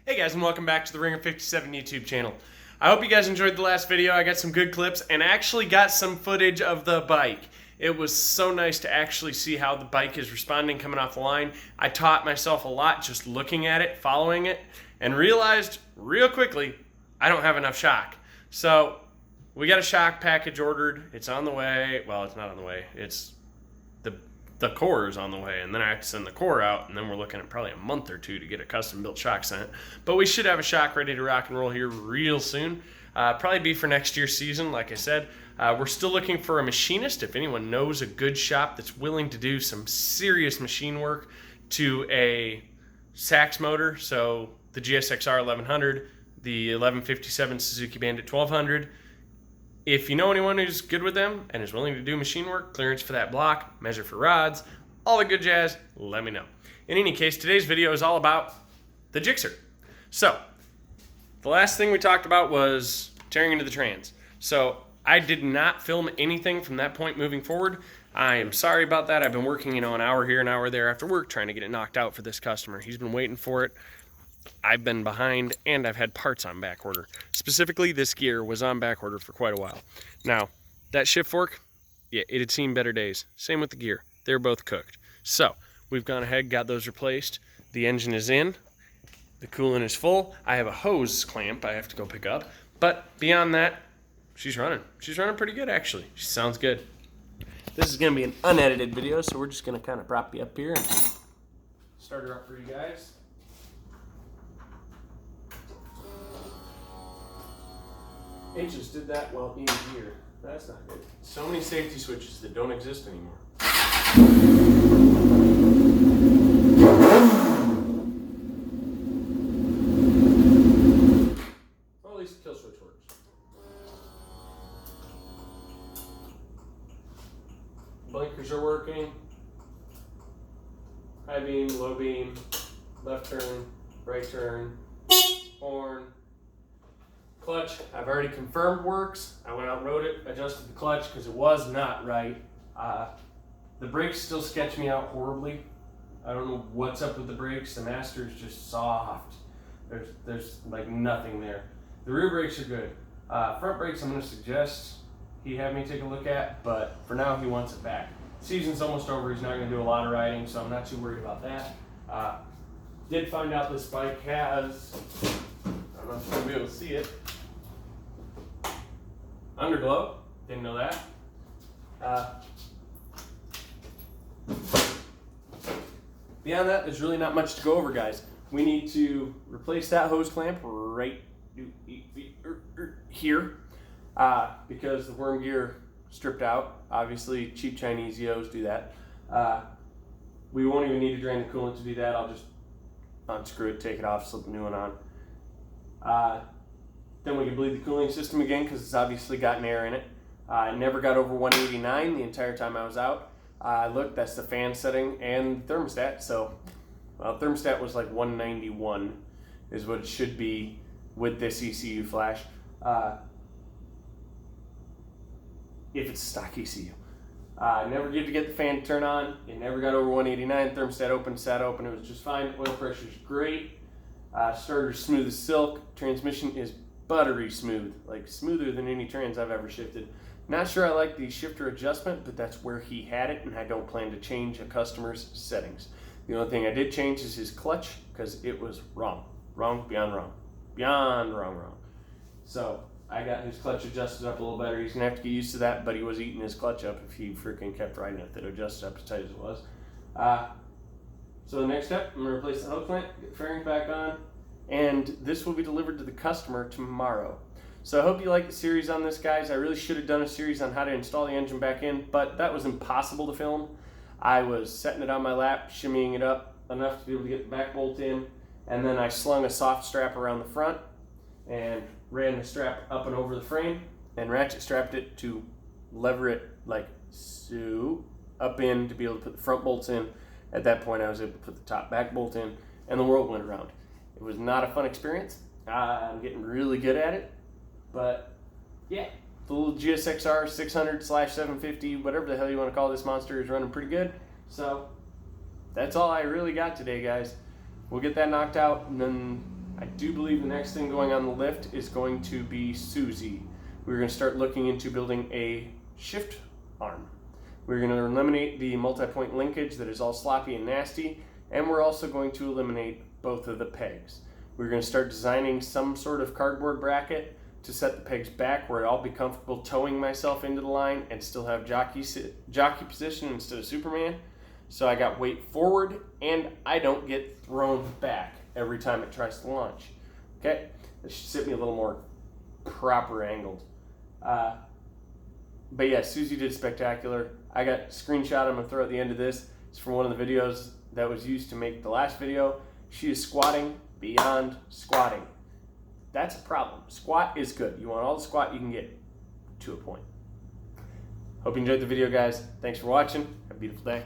Hey guys, and welcome back to the Ringer 57 YouTube channel. I hope you guys enjoyed the last video. I got some good clips and actually got some footage of the bike. It was so nice to actually see how the bike is responding coming off the line. I taught myself a lot just looking at it, following it, and realized real quickly I don't have enough shock. So we got a shock package ordered. It's on the way. Well, it's not on the way. It's the core is on the way, and then I have to send the core out, and then we're looking at probably a month or two to get a custom-built shock sent. But we should have a shock ready to rock and roll here real soon. Probably be for next year's season, like I said. We're still looking for a machinist. If anyone knows a good shop that's willing to do some serious machine work to a Sachs motor, so the GSXR 1100, the 1157 Suzuki Bandit 1200, if you know anyone who's good with them and is willing to do machine work, clearance for that block, measure for rods, all the good jazz, let me know. In any case, today's video is all about the GSXR. So, the last thing we talked about was tearing into the trans. So, I did not film anything from that point moving forward. I am sorry about that. I've been working, an hour here, an hour there after work trying to get it knocked out for this customer. He's been waiting for it. I've been behind, and I've had parts on back order. Specifically, this gear was on back order for quite a while. Now, that shift fork, yeah, it had seen better days. Same with the gear. They're both cooked. So, we've gone ahead, got those replaced. The engine is in. The coolant is full. I have a hose clamp I have to go pick up. But beyond that, she's running. She's running pretty good, actually. She sounds good. This is going to be an unedited video, so we're just going to kind of prop you up here and start her up for you guys. It just did that well in here. That's not good. So many safety switches that don't exist anymore. Well, at least the kill switch works. Blinkers are working. High beam, low beam, left turn, right turn, horn. Clutch, I've already confirmed works. I went out and rode it, adjusted the clutch because it was not right. The brakes still sketch me out horribly. I don't know what's up with the brakes. The master is just soft. There's like nothing there. The rear brakes are good. Front brakes I'm going to suggest he have me take a look at, but for now he wants it back. Season's almost over. He's not going to do a lot of riding, so I'm not too worried about that. Did find out this bike has, I don't know if you're going to be able to see it, underglow. Didn't know that. Beyond that, there's really not much to go over, guys. We need to replace that hose clamp right here because the worm gear stripped out. Obviously, cheap Chinese EOs do that. We won't even need to drain the coolant to do that. I'll just unscrew it, take it off, slip a new one on. Then we can bleed the cooling system again because it's obviously got an air in it. I never got over 189 the entire time I was out. Look, that's the fan setting and thermostat. So, well, thermostat was like 191 is what it should be with this ECU flash. If it's a stock ECU. I never did to get the fan to turn on. It never got over 189. Thermostat open, sat open. It was just fine. Oil pressure's great. Starter's smooth as silk. Transmission is buttery smooth, like smoother than any trans I've ever shifted. Not sure I like the shifter adjustment, but that's where he had it, and I don't plan to change a customer's settings. The only thing I did change is his clutch, because it was wrong. Wrong, beyond wrong. Beyond wrong. So, I got his clutch adjusted up a little better. He's going to have to get used to that, but he was eating his clutch up if he freaking kept riding it. That adjusted up as tight as it was. So the next step, I'm going to replace the hose clamp, get the fairings back on, and this will be delivered to the customer tomorrow. So I hope you like the series on this, guys. I really should have done a series on how to install the engine back in, but that was impossible to film. I was setting it on my lap, shimmying it up enough to be able to get the back bolt in, and then I slung a soft strap around the front and ran the strap up and over the frame and ratchet strapped it to lever it like so up in to be able to put the front bolts in. At that point I was able to put the top back bolt in, and the world went around. It was not a fun experience. I'm getting really good at it, but yeah, the little GSXR 600/750, whatever the hell you want to call this monster, is running pretty good. So that's all I really got today, guys. We'll get that knocked out, and then I do believe the next thing going on the lift is going to be Susie. We're going to start looking into building a shift arm. We're going to eliminate the multi-point linkage that is all sloppy and nasty, and we're also going to eliminate both of the pegs. We're going to start designing some sort of cardboard bracket to set the pegs back where I'll be comfortable towing myself into the line and still have jockey position instead of Superman. So I got weight forward and I don't get thrown back every time it tries to launch. Okay, that should sit me a little more proper angled. But yeah, Susie did spectacular. I got a screenshot I'm gonna throw at the end of this. It's from one of the videos that was used to make the last video. She is squatting beyond squatting. That's a problem. Squat is good. You want all the squat you can get to a point. Hope you enjoyed the video, guys. Thanks for watching. Have a beautiful day.